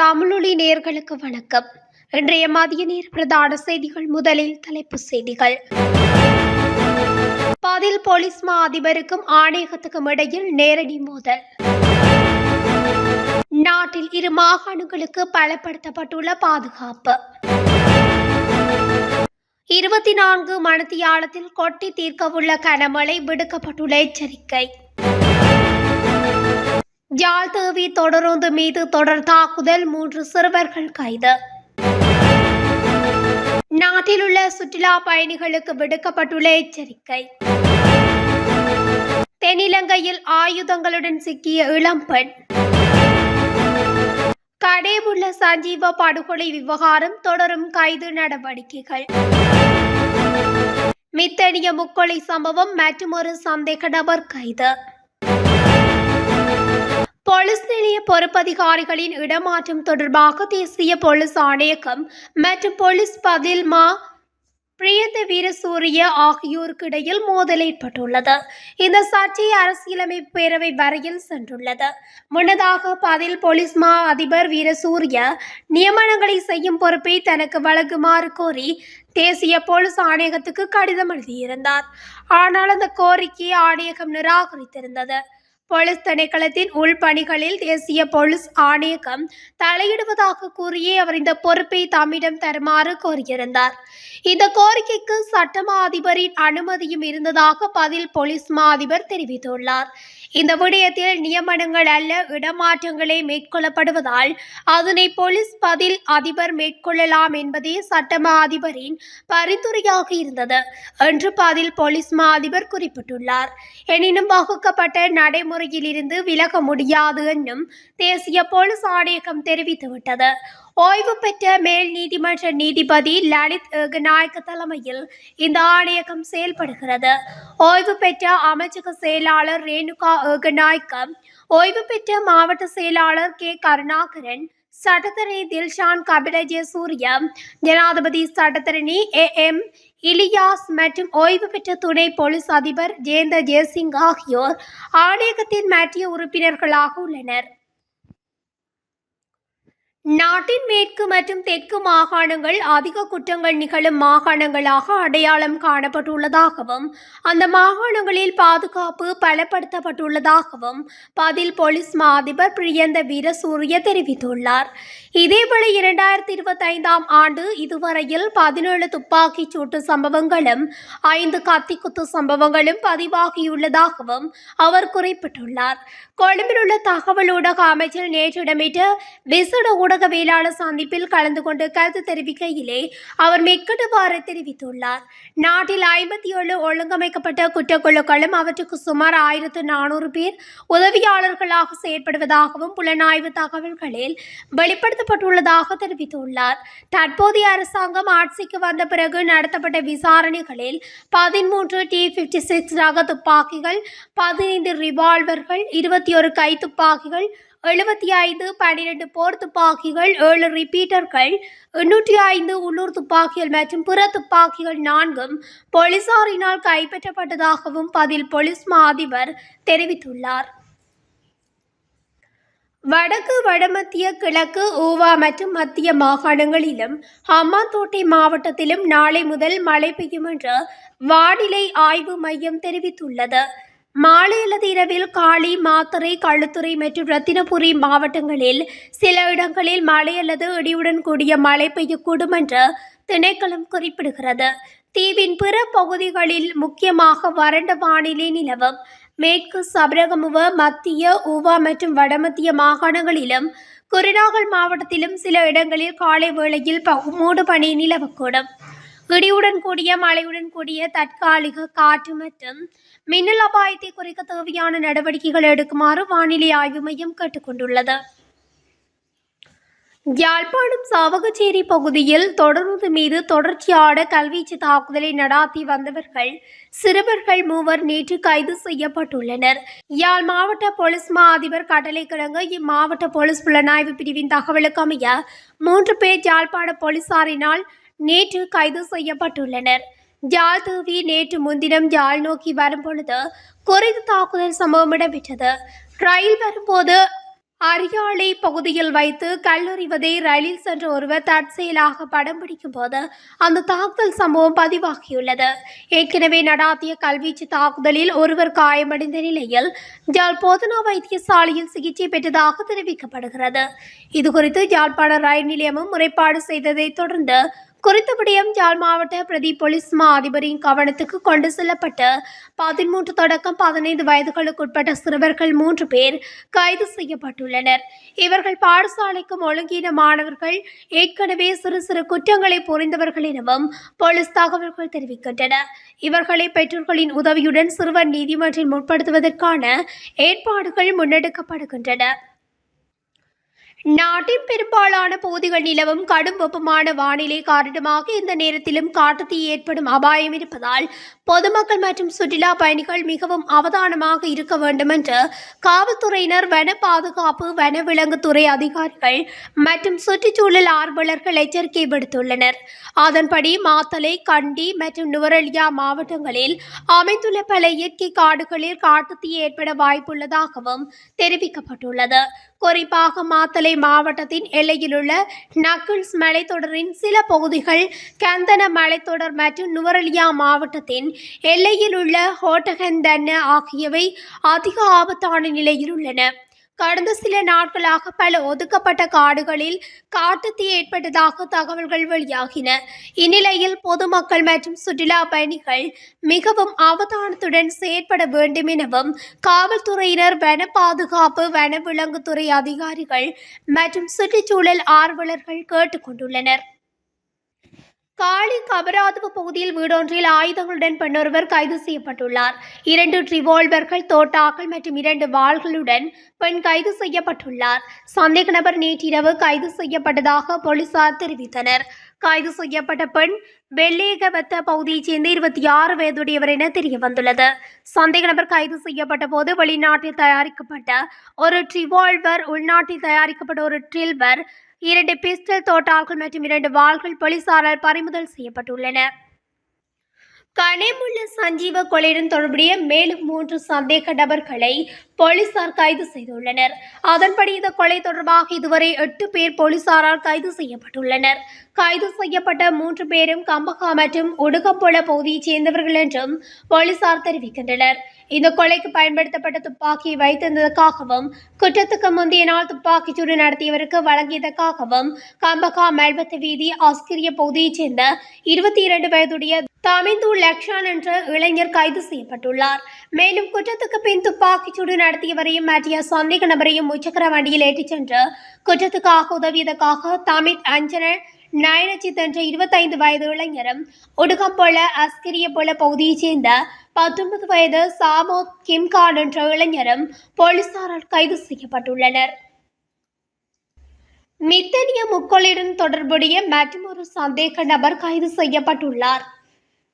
தமிழொலி நேயர்களுக்கு வணக்கம். இன்றைய மதிய நேர பிரதான செய்திகள். முதலில் தலைப்புச் செய்திகள். பதில் போலீஸ் மா அதிபருக்கும் ஆணையகத்துக்கும் இடையில் நேரடி மோதல். நாட்டில் 2 மாகாணங்களுக்கு பலப்படுத்தப்பட்டுள்ள பாதுகாப்பு. 24 மணித்தியாலத்தில் கொட்டி தீர்க்கவுள்ள கனமழை, விடுக்கப்பட்டுள்ள எச்சரிக்கை. யாழ்தேவி தொடருந்து மீது தொடர் தாக்குதல், 3 சிறுவர்கள் கைது. நாட்டில் உள்ள சுற்றுலா பயணிகளுக்கு விடுக்கப்பட்டுள்ள எச்சரிக்கை. தென்னிலங்கையில் ஆயுதங்களுடன் சிக்கிய இளம்பெண். கடேபுள்ள சஞ்சீவ படுகொலை விவகாரம் தொடரும் கைது நடவடிக்கைகள். மித்தனிய முக்கொலை சம்பவம், மற்றுமொரு சந்தேக நபர் கைது. போலீஸ் நிலைய பொறுப்பதிகாரிகளின் இடமாற்றம் தொடர்பாக தேசிய போலீஸ் ஆணையகம் மற்றும் போலீஸ் பதில் மா பிரியந்த வீரசூரிய ஆகியோருக்கு இடையில் மோதல் ஏற்பட்டுள்ளது. இந்த சர்ச்சை அரசியலமைப்பு பேரவை வரையில் சென்றுள்ளது. முன்னதாக பதில் போலீஸ் மா அதிபர் வீரசூரிய நியமனங்களை செய்யும் பொறுப்பை தனக்கு வழங்குமாறு கோரி தேசிய போலீஸ் ஆணையகத்துக்கு கடிதம் எழுதியிருந்தார். ஆனால் அந்த கோரிக்கையை ஆணையகம் நிராகரித்திருந்தது. போலீஸ் திணைக்களத்தின் உள்பணிகளில் தேசிய போலீஸ் ஆணையகம் தலையிடுவதாக கூறியே அவர் இந்த பொறுப்பை தம்மிடம் தருமாறு கோரியிருந்தார். இந்த கோரிக்கைக்கு சட்டமா அதிபரின் அனுமதியும் இருந்ததாக பதில் போலீஸ் மா அதிபர் தெரிவித்துள்ளார். இந்த விடயத்தில் நியமனங்கள் அல்ல, இடமாற்றங்களே மேற்கொள்ளப்படுவதால் அதனை போலீஸ் பதில் அதிபர் மேற்கொள்ளலாம் என்பதே சட்டமா அதிபரின் பரிந்துரையாக இருந்தது என்று பதில் போலீஸ் மா அதிபர் குறிப்பிட்டுள்ளார். எனினும் வகுக்கப்பட்ட நடைமுறையில் இருந்து விலக முடியாது என்றும் தேசிய போலீஸ் ஆணையகம் தெரிவித்துவிட்டது. ஓய்வு பெற்ற மேல் நீதிமன்ற நீதிபதி லலித் ஏகநாயக்க தலைமையில் இந்த ஆணையகம் செயல்படுகிறது. ஓய்வு பெற்ற அமைச்சக செயலாளர் ரேணுகா ஏகநாயக்க, ஓய்வு பெற்ற மாவட்ட செயலாளர் கே கருணாகரன், சட்டத்தரணி தில்ஷான் கபில ஜெயசூரிய, ஜனாதிபதி சட்டத்தரணி AM இலியாஸ் மற்றும் ஓய்வு பெற்ற துணை போலீஸ் அதிபர் ஜேந்த ஜெயசிங் ஆகியோர் ஆணையகத்தின் மத்திய உறுப்பினர்களாக உள்ளனர். நாட்டின் மேற்கு மற்றும் தெற்கு மாகாணங்கள் அதிக குற்றங்கள் நிகழும் மாகாணங்களாக அடையாளம் காணப்பட்டுள்ளதாகவும் அந்த மாகாணங்களில் பாதுகாப்பு பலப்படுத்தப்பட்டுள்ளதாகவும் பதில் போலீஸ் மா அதிபர் பிரியந்த வீரசூரிய தெரிவித்துள்ளார். இதேவேளை 2025ஆம் ஆண்டு இதுவரையில் 17 துப்பாக்கிச் சூட்டு சம்பவங்களும் 5 கத்திக்குத்து சம்பவங்களும் பதிவாகியுள்ளதாகவும் அவர் குறிப்பிட்டுள்ளார். கொழும்பில் உள்ள தகவல் ஊடக அமைச்சர் நேற்று இடம்பெற்ற விசேட ஊடகவியலாளர் சந்திப்பில் கலந்து கொண்டு கருத்து தெரிவிக்கையிலே அவர் மேற்கண்டவாறு தெரிவித்துள்ளார். நாட்டில் 57 ஒழுங்கமைக்கப்பட்ட குற்றக்குழுக்களும் அவற்றுக்கு சுமார் 1400 பேர் உதவியாளர்களாக செயற்படுவதாகவும் புலனாய்வு தகவல்களில் வெளிப்படுத்தப்பட்டுள்ளதாக தெரிவித்துள்ளார். தற்போதைய அரசாங்கம் ஆட்சிக்கு வந்த பிறகு நடத்தப்பட்ட விசாரணைகளில் 13 T56 ரக துப்பாக்கிகள், 15 ரிவால்வர்கள், 21 கைத்துப்பாக்கிகள், 75 12 போர் துப்பாக்கிகள், 7 ரிப்பீட்டர்கள், 805 உள்ளூர் துப்பாக்கிகள் மற்றும் பிற துப்பாக்கிகள் 4 போலீசாரினால் கைப்பற்றப்பட்டதாகவும் பதில் போலீஸ் மா அதிபர் தெரிவித்துள்ளார். வடக்கு, வடமத்திய, கிழக்கு, ஊவா மற்றும் மத்திய மாகாணங்களிலும் ஹம்பாந்தோட்டை மாவட்டத்திலும் நாளை முதல் மழை பெய்யும் என்று வானிலை ஆய்வு மையம் தெரிவித்துள்ளது. மாலை அல்லது இரவில் காலி, மாத்தறை, களுத்துறை மற்றும் ரத்தினபுரி மாவட்டங்களில் சில இடங்களில் மழை அல்லது இடியுடன் கூடிய மழை பெய்யக்கூடும் என்று திணைக்களம் குறிப்பிடுகிறது. தீவின் பிற பகுதிகளில் முக்கியமாக வறண்ட வானிலை நிலவும். மேற்கு சபரகமுவ, மத்திய, ஊவா மற்றும் வடமத்திய மாகாணங்களிலும் குருநாகல் மாவட்டத்திலும் சில இடங்களில் காலை வேளையில் மூடு பனி நிலவக்கூடும். இடியுடன் கூடிய மழையுடன் கூடிய தற்காலிக காற்று மற்றும் மின்னல் அபாயத்தை குறைக்க தேவையான நடவடிக்கைகள் எடுக்குமாறு வானிலை ஆய்வு மையம் கேட்டுக்கொண்டுள்ளது. யாழ்ப்பாணம் சாவகச்சேரி பகுதியில் தொடருந்து மீது தொடர்ச்சியான கல்வீச்சு தாக்குதலை நடாத்தி வந்தவர்கள் சிறுவர்கள் 3 நேற்று கைது செய்யப்பட்டுள்ளனர். யாழ் மாவட்ட போலீஸ் மா அதிபர் கட்டளைக்கிழங்கு இம்மாவட்ட போலீஸ் புலனாய்வு பிரிவின் தகவலுக்கு அமைய 3 பேர் யாழ்ப்பாண போலீசாரினால் நேற்று கைது செய்யப்பட்டுள்ளனர். யாழ்தேவி நேற்று முன்தினம் யாழ் நோக்கி வரும்பொழுது குறித்த தாக்குதல் சம்பவம் இடம்பெற்றது. ரயில் வரும்போது அரியாலை பகுதியில் வைத்து கல்லெறிவதை ரயிலில் சென்ற ஒருவர் தற்செயலாக படம் பிடிக்கும் போது அந்த தாக்குதல் சம்பவம் பதிவாகியுள்ளது. ஏற்கனவே நடாத்திய கல்வீச்சு தாக்குதலில் ஒருவர் காயமடைந்த நிலையில் யாழ் போதனா வைத்தியசாலையில் சிகிச்சை பெற்றதாக தெரிவிக்கப்படுகிறது. இதுகுறித்து யாழ்ப்பாண ரயில் நிலையமும் முறைப்பாடு செய்ததை தொடர்ந்து குறித்த விடயம் யாழ் மாவட்ட பிரதி போலீஸ் மா அதிபரின் கவனத்துக்கு கொண்டு செல்லப்பட்டு 13 தொடக்கம் 15 வயதுகளுக்குட்பட்ட சிறுவர்கள் 3 பேர் கைது செய்யப்பட்டுள்ளனர். இவர்கள் பாடசாலைக்கும் ஒழுங்கீன மாணவர்கள், ஏற்கனவே சிறு சிறு குற்றங்களை புரிந்தவர்கள் எனவும் போலீஸ் தகவல்கள் தெரிவிக்கின்றன. இவர்களை பெற்றோர்களின் உதவியுடன் சிறுவர் நீதிமன்றில் முற்படுத்துவதற்கான ஏற்பாடுகள் முன்னெடுக்கப்படுகின்றன. நாட்டின் பெரும்பாலான பகுதிகள் நிலவும் கடும் வெப்பமான வானிலை காரணமாக இந்த நேரத்திலும் காட்டுத்தீ ஏற்படும் அபாயம் இருப்பதால் பொதுமக்கள் மற்றும் சுற்றுலா பயணிகள் மிகவும் அவதானமாக இருக்க வேண்டும் என்று காவல்துறையினர், வன பாதுகாப்பு, வனவிலங்குத்துறை அதிகாரிகள் மற்றும் சுற்றுச்சூழல் ஆர்வலர்கள் எச்சரிக்கை விடுத்துள்ளனர். அதன்படி மாத்தளை, கண்டி மற்றும் நுவரெலியா மாவட்டங்களில் அமைந்துள்ள பல இயற்கை காடுகளில் காட்டுத்தீ ஏற்பட வாய்ப்புள்ளதாகவும் தெரிவிக்கப்பட்டுள்ளது. குறிப்பாக மாத்தளை மாவட்டத்தின் எல்லையிலுள்ள நக்கிள்ஸ் மலைத்தொடரின் சில பகுதிகள், கந்தன மலைத்தொடர் மற்றும் நுவரெலியா மாவட்டத்தின் எல்லையில் உள்ள ஹோட்டகந்தன்ன ஆகியவை அதிக ஆபத்தான நிலையில் உள்ளன. கடந்த சில நாட்களாக பல ஒதுக்கப்பட்ட காடுகளில் காட்டுத்தீ ஏற்பட்டதாக தகவல்கள் வெளியாகின. இந்நிலையில் பொதுமக்கள் மற்றும் சுற்றுலா பயணிகள் மிகவும் அவதானத்துடன் செயற்பட வேண்டும் எனவும் காவல்துறையினர், வன பாதுகாப்பு, வனவிலங்குத்துறை அதிகாரிகள் மற்றும் சுற்றுச்சூழல் ஆர்வலர்கள் கேட்டுக் கொண்டுள்ளனர். காலி கபராதவு பகுதியில் வீடொன்றில் ஆயுதங்களுடன் பெண்ணொருவர் கைது செய்யப்பட்டுள்ளார். 2 ரிவால்வர்கள், தோட்டாக்கள் மற்றும் 2 வாள்களுடன் பெண் கைது செய்யப்பட்டுள்ளார். சந்தேக நபர் நேற்றிரவு கைது செய்யப்பட்டதாக போலீசார் தெரிவித்தனர். கைது செய்யப்பட்ட பெண் வெள்ளேகவத்த பகுதியைச் சேர்ந்த 26 வயதுடையவர் என தெரியவந்துள்ளது. சந்தேக நபர் கைது செய்யப்பட்ட போது வெளிநாட்டில் தயாரிக்கப்பட்ட ஒரு ரிவால்வர், உள்நாட்டில் தயாரிக்கப்பட்ட ஒரு ட்ரில்வர், 2 பிஸ்டல், தோட்டாக்கள் மற்றும் 2 வாள்கள் போலீசாரால் பறிமுதல் செய்யப்பட்டுள்ளன. கனேமுள்ள சஞ்சீவ கொலையுடன் தொடர்புடைய மேலும் 3 சந்தேக நபர்களை போலீசார் கைது செய்துள்ளனர். அதன்படி இந்த கொலை தொடர்பாக இதுவரை 8 பேர் போலீசாரால் கைது செய்யப்பட்டுள்ளனர். கைது செய்யப்பட்ட 3 பேரும் கம்பகா மற்றும் உடுகப்பொல பகுதியைச் சேர்ந்தவர்கள் என்றும் போலீசார் தெரிவிக்கின்றனர். இந்த கொலைக்கு பயன்படுத்தப்பட்ட துப்பாக்கியை வைத்திருந்ததற்காகவும், குற்றத்துக்கு முந்தைய நாள் துப்பாக்கிச்சூடு நடத்தியவருக்கு வழங்கியதற்காகவும் கம்பகா மெல்பத்து வீதி ஆஸ்கிரிய பகுதியைச் சேர்ந்த 22 வயதுடைய தமிந்து லக்ஷான் என்ற இளைஞர் கைது செய்யப்பட்டுள்ளார். மேலும் குற்றத்துக்கு பின் துப்பாக்கிச்சூடு நடத்தியவரையும் மாற்றிய சந்தேக நபரையும் முச்சக்கர வண்டியில் ஏற்றிச் சென்று குற்றத்துக்காக உதவியதற்காக தமித் அஞ்சன நயனஜித் என்ற 25 வயது இளைஞரும், உடுகம்பொல அஸ்கிரிய பொல பகுதியைச் சேர்ந்த 19 வயது சாமோத் கிம்கான் என்ற இளைஞரும் போலீசாரால் கைது செய்யப்பட்டுள்ளனர். மித்தனிய முக்கொலையுடன் தொடர்புடைய மற்றொரு சந்தேக நபர் கைது செய்யப்பட்டுள்ளார்.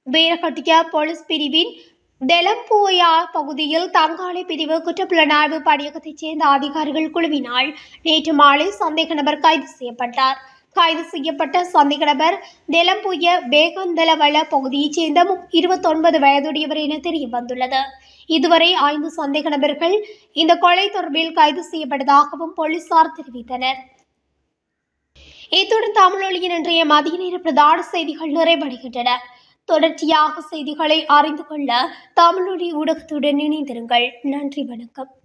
வீரகட்டிய போலீஸ் பிரிவின் டெலம்போயா பகுதியில் தங்காலை பிரிவு குற்றப்புலனாய்வு பணியகத்தைச் சேர்ந்த அதிகாரிகள் குழுவினால் நேற்று மாலை சந்தேக நபர் கைது செய்யப்பட்டார். கைது செய்யப்பட்ட சந்தேக நபர் டெலம்புய பேகந்தலவள பகுதியைச் சேர்ந்த 29 வயதுடையவர் என தெரிய வந்துள்ளது. இதுவரை 5 சந்தேக நபர்கள் இந்த கொலை தொடர்பில் கைது செய்யப்பட்டதாகவும் போலீசார் தெரிவித்தனர். இத்துடன் தமிழொலியின் இன்றைய மதிய நேர பிரதான செய்திகள் நிறைவடைகின்றன. தொடர்ச்சியாக செய்திகளை அறிந்து கொள்ள தமிழொலி ஊடகத்துடன் இணைந்திருங்கள். நன்றி, வணக்கம்.